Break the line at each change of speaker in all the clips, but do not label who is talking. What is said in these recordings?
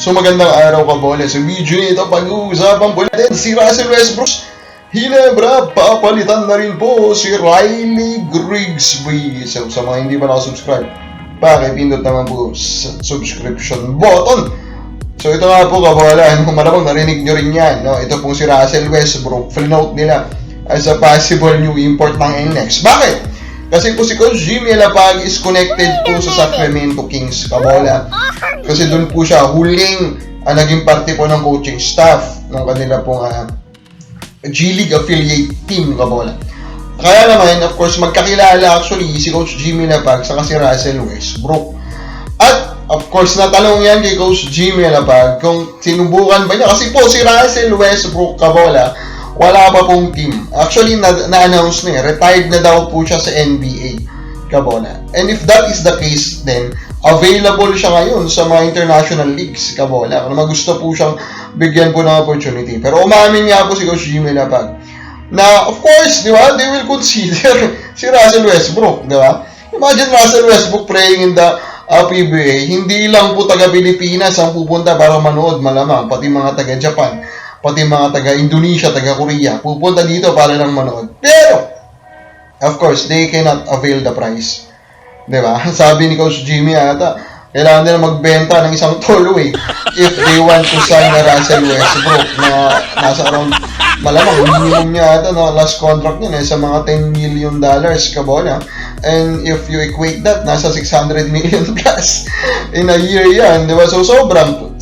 So magandang araw ka, Bola. Sa video nito, pag-uusapan po natin si Russell Westbrook. Hinebra, papalitan na rin po si Riley Grigsby. So sa mga hindi pa nakasubscribe, pakipindot naman po sa subscription button. So ito nga po, Kabola, malamang narinig nyo rin yan. No? Ito pong si Russell Westbrook, full note nila as a possible new import ng NX. Bakit? Kasi po si Coach Jimmy Alapag is connected po sa Sacramento Kings, Kabola. Kasi doon po siya huling naging parte po ng coaching staff ng kanila pong G-League affiliate team, Kabola. Kaya naman, of course, magkakilala actually si Coach Jimmy Alapag saka si Russell Westbrook. At of course, natanong yan kay Coach Jimmy Alapag kung sinubukan ba niya. Kasi po si Russell Westbrook, Kabola, wala pa pong team. Actually, na-announce na retired na daw po siya sa NBA, Kabola. And if that is the case, then available siya ngayon sa mga international leagues, Kabola. Kung gusto po siyang bigyan po ng opportunity. Pero umamin nga po si Coach Jimmy Alapag na, of course, di ba, they will consider si Russell Westbrook, di ba? Imagine Russell Westbrook playing in the PBA. Hindi lang po taga-Pilipinas ang pupunta para manood, malamang, pati mga taga-Japan, pati mga taga-Indonesia, taga-Korea, pupunta dito para lang manood. Pero, of course, they cannot avail the price. Diba? Sabi ni Coach Jimmy ata, kailangan nila magbenta ng isang tollway if they want to sign na Russell Westbrook na nasa around, malamang, minimum niya ata, no? Last contract niya sa mga $10 million, Kabola. And if you equate that, nasa 600 million plus in a year yan, di ba? So, sobrang,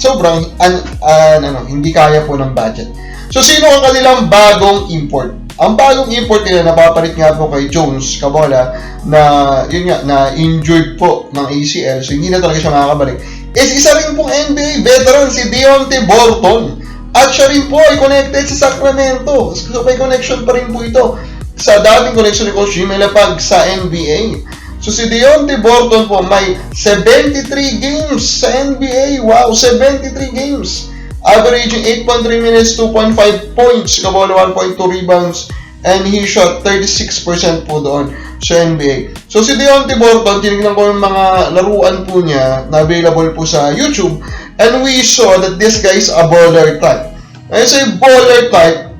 hindi kaya po ng budget. So, sino ang kanilang bagong import? Ang bagong import nila, napapalit nga po kay Jones, Kabola, na, yun nga, na injured po ng ACL, so hindi na talaga siya makakabalik. Is isa rin pong NBA veteran, si Deontay Burton. At siya rin po ay connected sa Sacramento. So, may connection pa rin po ito sa dating connection ni Coach Jimmy Alapag sa NBA. So si Deontay Burton po may 73 games sa NBA. Wow, 73 games. Averaging 8.3 minutes, 2.5 points, Kabola, 1.2 rebounds, and he shot 36% po doon sa NBA. So si Deontay Burton, tinignan ko yung mga laruan po niya na available po sa YouTube, and we saw that this guy is a baller type. Ay say baller type,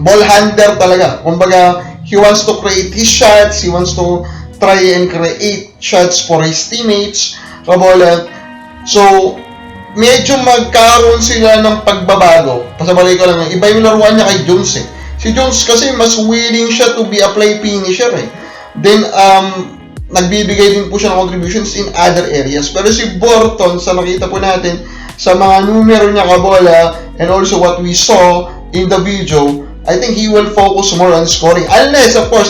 ball handler talaga. Kumbaga, he wants to create his shots, he wants to try and create shots for his teammates, Kabola. So, medyo magkaroon sila ng pagbabago. Pasabali ko lang, iba yung laruan niya kay Jones eh. Si Jones kasi mas willing siya to be a play finisher eh. Then, nagbibigay din po siya ng contributions in other areas. Pero si Burton, sa nakita po natin, sa mga numero niya, Kabola, and also what we saw in the video, I think he will focus more on scoring. Unless, of course,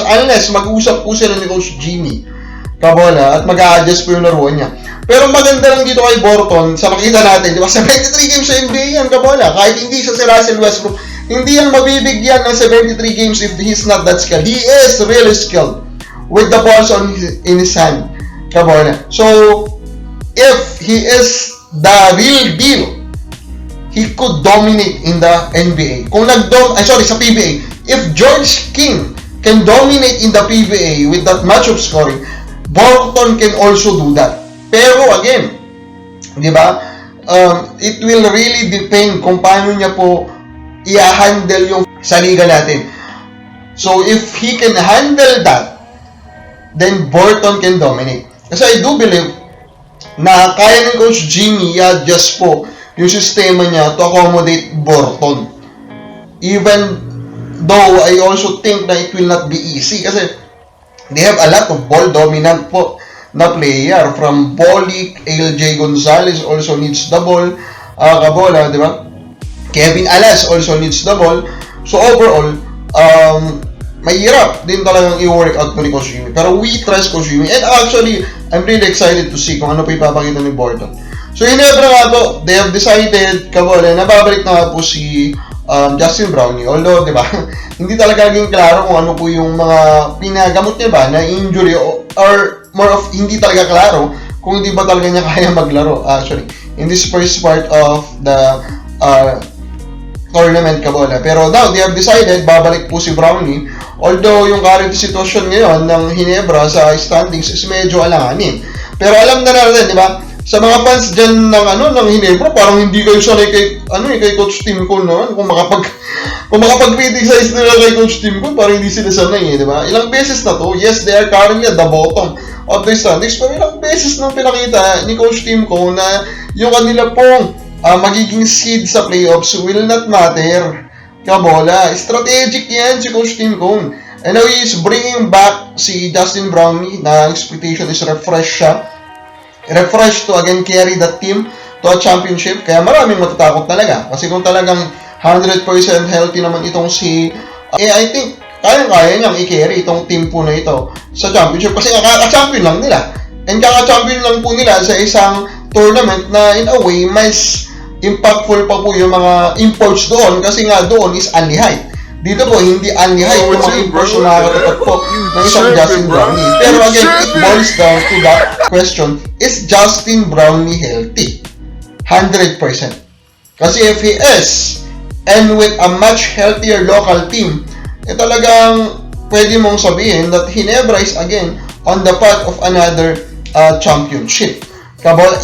mag-usap po sila ni Coach Jimmy, Kabola, at mag-a-adjust po yung laruan niya. Pero maganda lang dito kay Burton, sa makita natin, di ba, 73 games sa NBA yan, Kabola. Kahit hindi siya si Russell Westbrook, hindi yan mabibigyan ng 73 games if he's not that skilled. He is really skilled with the balls in his hand, Kabola. So, if he is the real deal, he could dominate in the NBA. Sa PBA. If George King can dominate in the PBA with that much of scoring, Burton can also do that. Pero again, di ba? It will really depend kung paano niya po i-handle yung sa liga natin. So if he can handle that, then Burton can dominate. Kasi I do believe na kaya ng Coach Jimmy i-adjust po yung sistema niya to accommodate Burton. Even though I also think na it will not be easy kasi they have a lot of ball dominant po na player from Bolik, LJ Gonzalez also needs the ball, Kabola, di ba? Kevin Alas also needs the ball. So overall, mahirap din talagang i-work out po ni Coach Jimmy. Pero we trust Coach Jimmy. And actually, I'm really excited to see kung ano pa ipapakita ni Burton. So, Hinebra nga po, they have decided, Kabola, na babalik na nga po si Justin Brownlee. Although, di ba, hindi talaga naging klaro kung ano po yung mga pinagamot niya ba na injury or more of hindi talaga klaro kung hindi ba talaga niya kaya maglaro. Actually, in this first part of the tournament, Kabola. Pero now, they have decided, babalik po si Brownlee. Although, yung current situation ngayon ng Hinebra sa standings is medyo alanganin. Pero alam na natin, di ba, sa mga fans dyan ng Hinebra, parang hindi kayo sanay kay Coach Tim Cone naman. Kung makapag-criticize nila kay Coach Tim Cone, parang hindi sila sanay, di ba? Ilang beses na to, yes, they are currently at the bottom of the standings, pero ilang beses nang pinakita ni Coach Tim Cone na yung kanila pong magiging seed sa playoffs will not matter. Kabola, strategic yan si Coach Tim Cone. And now he is bringing back si Justin Brownlee na expectation is refresh to again carry that team to a championship. Kaya maraming matatakot talaga. Kasi kung talagang 100% healthy naman itong si I think kaya niyang i-carry itong team po na ito sa championship. Kasi kaka-champion lang nila. And kaka-champion lang po nila sa isang tournament na in a way mas impactful pa po yung mga imports doon. Kasi nga doon is only height. Dito po, hindi only height yung mga imports na nakakatapat po ng isang Justin Brownlee. Pero again, it boils down to that question, is Justin Brownlee healthy? 100%. Kasi if he is, and with a much healthier local team, talagang pwede mong sabihin that Hinebra is again on the path of another championship.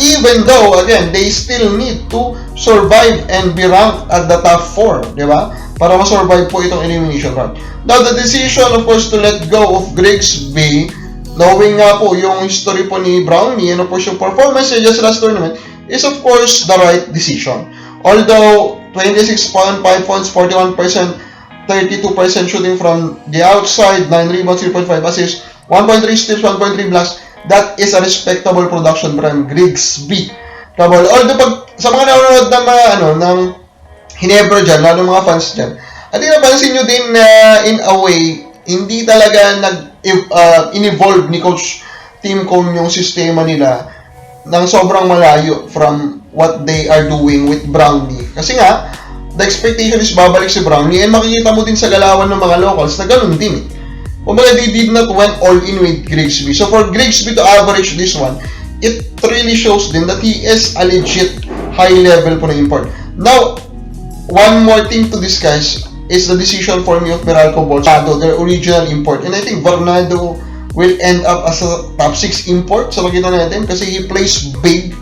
Even though, again, they still need to survive and be ranked at the top 4, di ba? Para ma-survive po itong elimination round. Now, the decision, of course, to let go of Grigsby, knowing nga po yung history po ni Brownlee, and of course, yung performance niya just last tournament, is of course the right decision. Although, 26.5 points, 41%, 32% shooting from the outside, 9 rebounds, 3.5 assists, 1.3 steals, 1.3 blocks, that is a respectable production from Grigsby. Although, sa mga nanonood ng mga, ng Hinebra dyan, lalo mga fans dyan, at napansin nyo din na in a way, hindi talaga in-evolve ni Coach Tim Cone yung sistema nila ng sobrang malayo from what they are doing with Brownlee. Kasi nga, the expectation is babalik si Brownlee, and makikita mo din sa galawan ng mga locals na ganun din. Kumbaga, they did not went all in with Grigsby. So for Grigsby to average this one, it really shows din that he is a legit high level po na import. Now, one more thing to discuss is the decision for me of Meralco Bolsado, their original import. And I think Varnado will end up as a top 6 import sa makita natin kasi he plays big.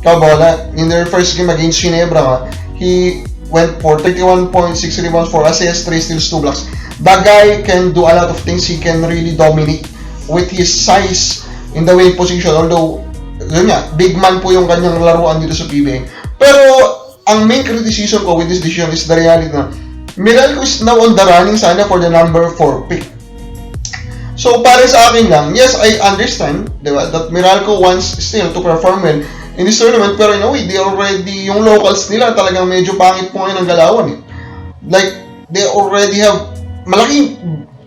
Kabola, in their first game against Hinebra, he went for 31 points, 6 rebounds, 4 assists, 3 steals, 2 blocks. The guy can do a lot of things. He can really dominate with his size in the wing position. Although, yun nga, big man po yung kanyang laruan dito sa PBA. Pero, ang main criticism ko with this decision is the reality na Meralco is now on the running sana for the number 4 pick. So, para sa akin lang, yes, I understand, diba, that Meralco wants still to perform well in this tournament, pero in a way, yung locals nila talagang medyo pangit po ngayon ang galawan. Like, they already have malaking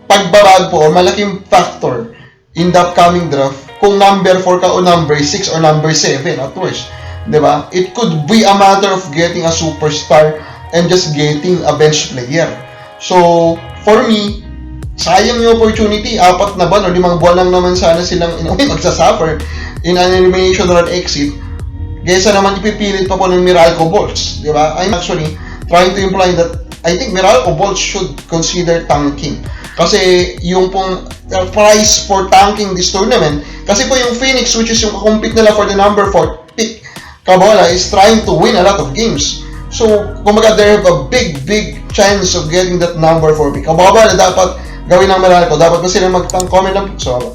pagbabago po o malaking factor in the upcoming draft kung number 4 ka o number 6 or number 7 at worst. Diba? It could be a matter of getting a superstar and just getting a bench player. So, for me, sayang yung opportunity. 4 na buwan o 5 buwan lang naman sana silang magsasuffer in an elimination round exit. Kaysa naman ipipilit pa po ng Meralco Bolts. Diba? I'm actually trying to imply that I think Meralco Bolts should consider tanking. Kasi yung pong price for tanking this tournament, kasi po yung Phoenix, which is yung kakompete nila for the number 4 pick, Kabola, is trying to win a lot of games. So, kumbaga, they have a big chance of getting that number 4 pick. Kabola na dapat gawin ng Meralco. Dapat ba sila mag-tank? Comment lang po. So,